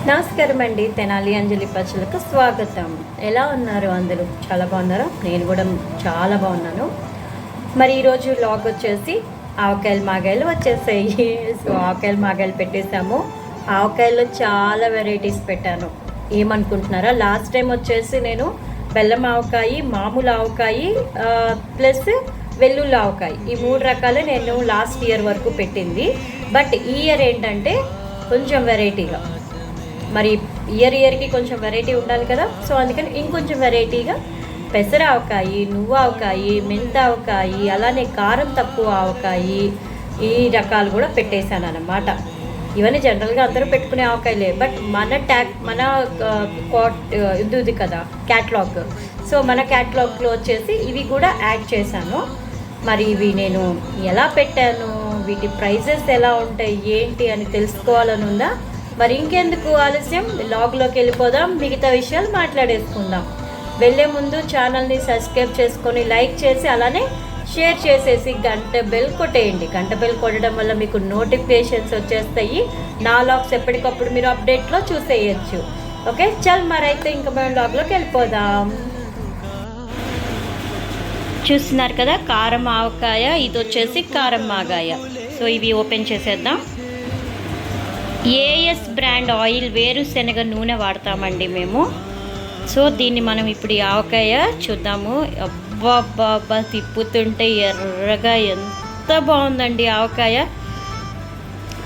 నమస్కారం అండి. తెనాలి అంజలి పచ్చలకు స్వాగతం. ఎలా ఉన్నారు అందరూ? చాలా బాగున్నారా? నేను కూడా చాలా బాగున్నాను. మరి ఈరోజు వ్లాగ్ వచ్చేసి ఆవకాయలు మాగాయలు వచ్చేసాయి. సో ఆవకాయలు మాగాయలు పెట్టేసాము. ఆవకాయల్లో చాలా వెరైటీస్ పెట్టాను. ఏమనుకుంటున్నారా? లాస్ట్ టైం వచ్చేసి నేను బెల్లం ఆవకాయ, మామూలు ఆవకాయ ప్లస్ వెల్లుల్లి ఆవకాయ, ఈ 3 రకాలు నేను లాస్ట్ ఇయర్ వరకు పెట్టింది. బట్ ఈ ఇయర్ ఏంటంటే కొంచెం వెరైటీగా, మరి ఇయర్కి కొంచెం వెరైటీ ఉండాలి కదా. సో అందుకని ఇంకొంచెం వెరైటీగా పెసర ఆవకాయ, నువ్వు ఆవకాయ, మెంత ఆవకాయ, అలానే కారం తక్కువ ఆవకాయ, ఈ రకాలు కూడా పెట్టేశాను అన్నమాట. ఇవన్నీ జనరల్గా అందరూ పెట్టుకునే ఆవకాయలే. బట్ మన ఇది కదా క్యాట్లాగ్. సో మన క్యాట్లాగ్లో వచ్చేసి ఇవి కూడా యాడ్ చేశాను. మరి ఇవి నేను ఎలా పెట్టాను, వీటి ప్రైజెస్ ఎలా ఉంటాయి ఏంటి అని తెలుసుకోవాలని ఉందా? మరి ఇంకెందుకు ఆలస్యం, వ్లాగ్లోకి వెళ్ళిపోదాం. మిగతా విషయాలు మాట్లాడేసుకుందాం. వెళ్ళే ముందు ఛానల్ని సబ్స్క్రైబ్ చేసుకొని లైక్ చేసి అలానే షేర్ చేసేసి గంట బెల్ కొట్టేయండి. గంట బెల్ కొట్టడం వల్ల మీకు నోటిఫికేషన్స్ వచ్చేస్తాయి. నా వ్లాగ్స్ ఎప్పటికప్పుడు మీరు అప్డేట్లో చూసేయచ్చు. ఓకే చల్, మరైతే ఇంకా మనం వ్లాగ్లోకి వెళ్ళిపోదాం. చూస్తున్నారు కదా కారం ఆవకాయ, ఇది వచ్చేసి కారం మాగాయ. సో ఇవి ఓపెన్ చేసేద్దాం. ఏఎస్ బ్రాండ్ ఆయిల్, వేరుశనగ నూనె వాడతామండి మేము. సో దీన్ని మనం ఇప్పుడు ఈ ఆవకాయ చూద్దాము. అబ్బా తిప్పుతుంటే ఎర్రగా ఎంత బాగుందండి ఆవకాయ.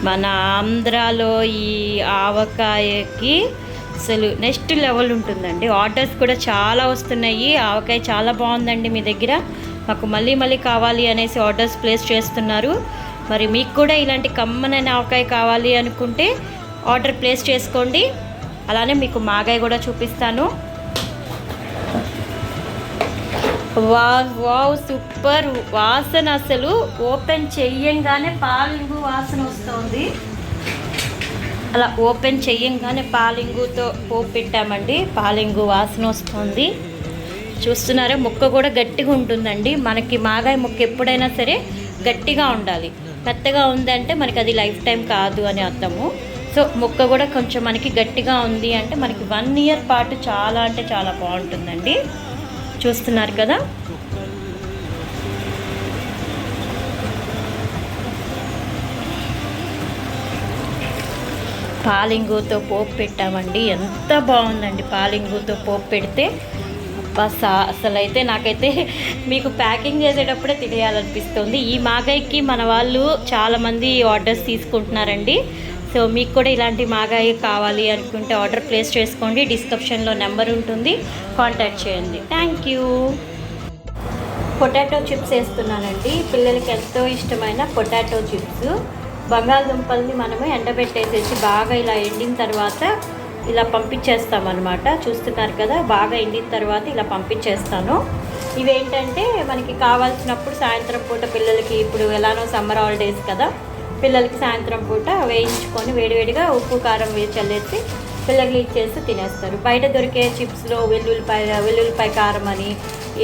మన ఆంధ్రాలో ఈ ఆవకాయకి అసలు నెక్స్ట్ లెవెల్ ఉంటుందండి. ఆర్డర్స్ కూడా చాలా వస్తున్నాయి. ఆవకాయ చాలా బాగుందండి మీ దగ్గర, మాకు మళ్ళీ మళ్ళీ కావాలి అనేసి ఆర్డర్స్ ప్లేస్ చేస్తున్నారు. మరి మీకు కూడా ఇలాంటి కమ్మనైన ఆవకాయ కావాలి అనుకుంటే ఆర్డర్ ప్లేస్ చేసుకోండి. అలానే మీకు మాగాయ కూడా చూపిస్తాను. వావ్ సూపర్ వాసన, అసలు ఓపెన్ చెయ్యంగానే పాలింగు వాసన వస్తుంది. అలా ఓపెన్ చెయ్యంగానే పాలింగుతో పోపు పెట్టామండి, పాలింగు వాసన వస్తుంది. చూస్తున్నారా, ముక్క కూడా గట్టిగా ఉంటుందండి. మనకి మాగాయ ముక్క ఎప్పుడైనా సరే గట్టిగా ఉండాలి. మెత్తగా ఉందంటే మనకి అది లైఫ్ టైం కాదు అని అర్థము. సో ముక్క కూడా కొంచెం మనకి గట్టిగా ఉంది అంటే మనకి 1 ఇయర్ పాటు చాలా అంటే చాలా బాగుంటుందండి. చూస్తున్నారు కదా. పాలింగుతో పోపు పెట్టామండి, ఎంత బాగుందండి పాలింగుతో పోపు పెడితే. అసలు అయితే నాకైతే మీకు ప్యాకింగ్ చేసేటప్పుడే తినేయాలనిపిస్తుంది. ఈ మాగాయకి మన వాళ్ళు చాలామంది ఆర్డర్స్ తీసుకుంటున్నారండి. సో మీకు కూడా ఇలాంటి మాగాయ కావాలి అనుకుంటే ఆర్డర్ ప్లేస్ చేసుకోండి. డిస్క్రిప్షన్లో నెంబర్ ఉంటుంది, కాంటాక్ట్ చేయండి. Thank you. పొటాటో చిప్స్ వేస్తున్నానండి. పిల్లలకి ఎంతో ఇష్టమైన పొటాటో చిప్స్. బంగాళదుంపల్ని మనము ఎండబెట్టేసేసి బాగా ఇలా ఎండిన తర్వాత ఇలా పంపించేస్తామన్నమాట. చూస్తున్నారు కదా, బాగా ఎండిన తర్వాత ఇలా పంపించేస్తాను. ఇవేంటంటే మనకి కావాల్సినప్పుడు సాయంత్రం పూట పిల్లలకి, ఇప్పుడు ఎలానో సమ్మర్ హాలిడేస్ కదా, పిల్లలకి సాయంత్రం పూట వేయించుకొని వేడివేడిగా ఉప్పు కారం వేసి చల్లేసి పిల్లలకి ఇచ్చేసి తినేస్తారు. బయట దొరికే చిప్స్లో వెల్లుల్లిపాయ కారం అని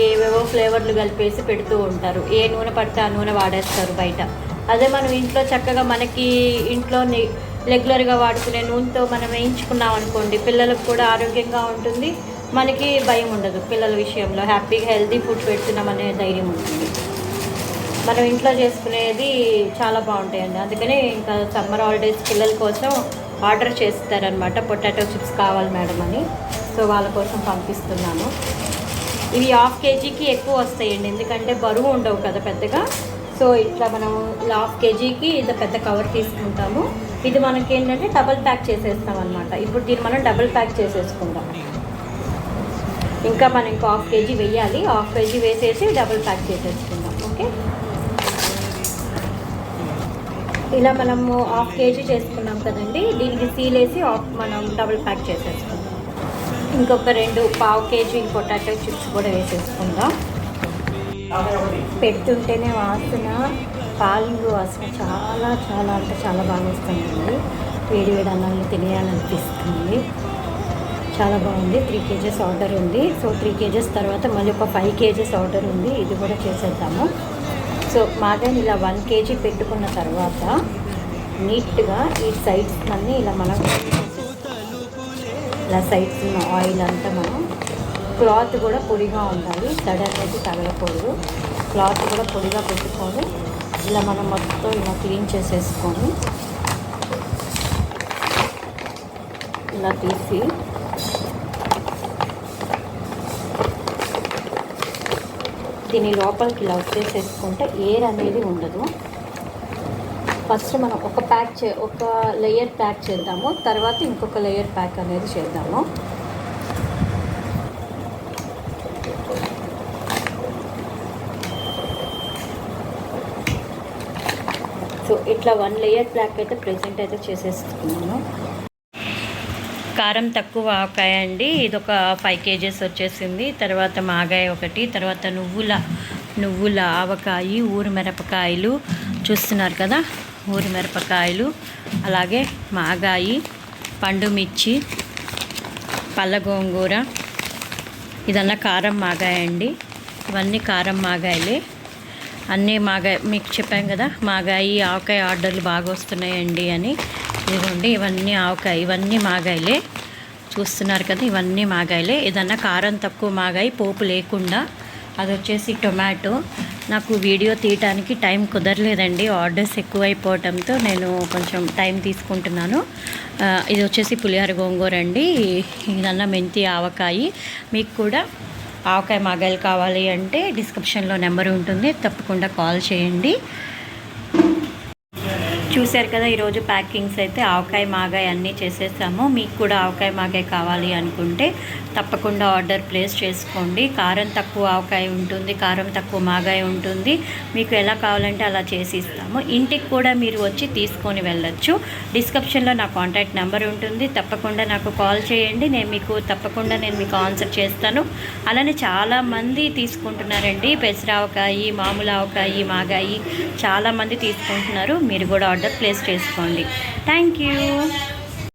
ఏవేవో ఫ్లేవర్లు కలిపేసి పెడుతూ ఉంటారు. ఏ నూనె పడితే ఆ నూనె వాడేస్తారు బయట. అదే మనం ఇంట్లో చక్కగా మనకి ఇంట్లో రెగ్యులర్గా వాడుకునే నూనెతో మనం వేయించుకున్నాం అనుకోండి, పిల్లలకు కూడా ఆరోగ్యంగా ఉంటుంది, మనకి భయం ఉండదు. పిల్లల విషయంలో హ్యాపీగా హెల్తీ ఫుడ్ పెడుతున్నామనే ధైర్యం ఉంటుంది. మనం ఇంట్లో చేసుకునేది చాలా బాగుంటాయండి. అందుకని ఇంకా సమ్మర్ హాలిడేస్ పిల్లల కోసం ఆర్డర్ చేస్తారనమాట, పొటాటో చిప్స్ కావాలి మేడం అని. సో వాళ్ళ కోసం పంపిస్తున్నాను. ఇవి 1/2 kgకి ఎక్కువ వస్తాయండి, ఎందుకంటే బరువు ఉండవు కదా పెద్దగా. సో ఇట్లా మనం ఇలా 1/2 kgకి ఇంత పెద్ద కవర్ తీసుకుంటాము. ఇది మనకి ఏంటంటే డబల్ ప్యాక్ చేసేస్తాం అనమాట. ఇప్పుడు దీన్ని మనం డబల్ ప్యాక్ చేసేసుకుందాం. ఇంకా మనం ఇంకో 1/2 kg వేయాలి. 1/2 kg వేసేసి డబల్ ప్యాక్ చేసేసుకుందాం. ఓకే, ఇలా మనము 1/2 kg చేసుకున్నాం కదండి. దీనికి సీలేసి మనం డబుల్ ప్యాక్ చేసేసుకుందాం. ఇంకొక 2 1/2 kg పొటాటో చిప్స్ కూడా వేసేసుకుందాం. పెడుతుంటేనే వాసన, పాలింగు వాసన చాలా చాలా అంటే చాలా బాగా వస్తుందండి. వేడి వేడి అన్నాన్ని తినేయాలనిపిస్తుంది. చాలా బాగుంది. 3 kgs ఆర్డర్ ఉంది. సో 3 kgs తర్వాత మళ్ళీ ఒక 5 kgs ఆర్డర్ ఉంది, ఇది కూడా చేసేద్దాము. సో మాగాని ఇలా 1 kg పెట్టుకున్న తర్వాత నీట్గా ఈ సైడ్స్ అన్నీ ఇలా మనం ఇలా సైడ్స్ ఉన్న ఆయిల్ అంతా మనం క్లాత్ కూడా పొడిగా ఉండాలి, సడన్ అయితే తగలకూడదు. క్లాత్ కూడా పొడిగా పెట్టుకొని ఇలా మనం మొత్తం ఇలా క్లీన్ చేసేసుకొని ఇలా తీసి దీని లోపలికి ఇలా వచ్చేసేసుకుంటే ఎయిర్ అనేది ఉండదు. ఫస్ట్ మనం ఒక లేయర్ ప్యాక్ చేద్దాము, తర్వాత ఇంకొక లేయర్ ప్యాక్ అనేది చేద్దాము. సో ఇట్లా 1 లేయర్ ప్యాక్ అయితే ప్రెజెంట్ అయితే చేసేసుకున్నాను. కారం తక్కువ ఆవకాయ అండి, ఇది ఒక 5 kgs వచ్చేసింది. తర్వాత మాగాయ ఒకటి, తర్వాత నువ్వుల ఆవకాయ, ఊరు మిరపకాయలు చూస్తున్నారు కదా, ఊరి మిరపకాయలు, అలాగే మాగాయి, పండు మిర్చి, పళ్ళ గోంగూర, ఇదన్నా కారం మాగాయ అండి. ఇవన్నీ కారం మాగాయలే, అన్నీ మాగాయ. మీకు చెప్పాం కదా మాగాయి ఆవకాయ ఆర్డర్లు బాగా వస్తున్నాయండి అని. ఇదిగోండి ఇవన్నీ ఆవకాయ, ఇవన్నీ మాగాయలే చూస్తున్నారు కదా, ఇవన్నీ మాగాయలే. ఏదన్నా కారం తక్కువ మాగాయి, పోపు లేకుండా. అది వచ్చేసి టొమాటో. నాకు వీడియో తీయటానికి టైం కుదరలేదండి, ఆర్డర్స్ ఎక్కువైపోవటంతో నేను కొంచెం టైం తీసుకుంటున్నాను. ఇది వచ్చేసి పులిహోర గోంగూర అండి. ఇదన్నా మెంతి ఆవకాయ. మీకు కూడా ఆవకాయ మాగాయలు కావాలి అంటే డిస్క్రిప్షన్లో నెంబర్ ఉంటుంది, తప్పకుండా కాల్ చేయండి. చూశారు కదా ఈరోజు ప్యాకింగ్స్ అయితే ఆవకాయ మాగాయ అన్నీ చేసేసాము. మీకు కూడా ఆవకాయ మాగాయ కావాలి అనుకుంటే తప్పకుండా ఆర్డర్ ప్లేస్ చేసుకోండి. కారం తక్కువ ఆవకాయ ఉంటుంది, కారం తక్కువ మాగాయ ఉంటుంది. మీకు ఎలా కావాలంటే అలా చేసి ఇస్తాము. ఇంటికి కూడా మీరు వచ్చి తీసుకొని వెళ్ళొచ్చు. డిస్క్రిప్షన్లో నా కాంటాక్ట్ నెంబర్ ఉంటుంది, తప్పకుండా నాకు కాల్ చేయండి. నేను మీకు ఆన్సర్ చేస్తాను. అలానే చాలామంది తీసుకుంటున్నారండి పెసరావకాయ, మామూలు ఆవకాయ, మాగాయి చాలామంది తీసుకుంటున్నారు. మీరు కూడా ఆర్డర్ ప్లేస్ చేసుకోండి. Thank you.